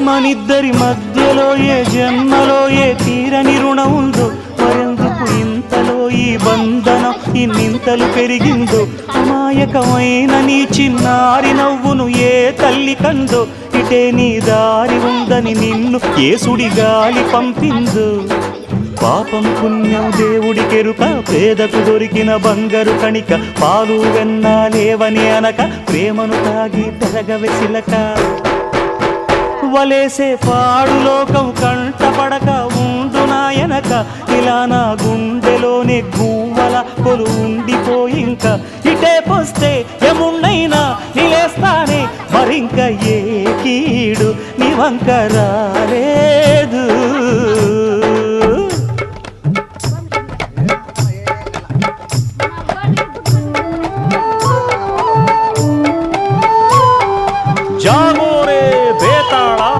మనిద్దరి మధ్యలో ఏ జన్మలో ఏ తీరని రుణం ఉందో, మరెందుకు ఇంతలో ఈ బంధనం ఇన్నింతలు పెరిగిందో. అమాయకమైన నీ చిన్నారి నవ్వును ఏ తల్లి కందో, ఇటే నీ దారి ఉందని నిన్ను ఏ సుడిగాలి పంపిందో. పాపం పుణ్యం దేవుడికెరుక, పేదకు దొరికిన బంగారు కణిక, పాలు వెన్న లేవని అనక ప్రేమను తాగి తెరగవె చిలక. వలేసే పాడు లోకం కంటపడక ఉండు నాయనక, ఇలా నా గుండెలోనే గువ్వల కొలు ఉండిపోయింక. ఇటే పోస్తే ఎమున్నైనా నిలేస్తానే, మరింక ఏ కీడు నీ వంక రాలే.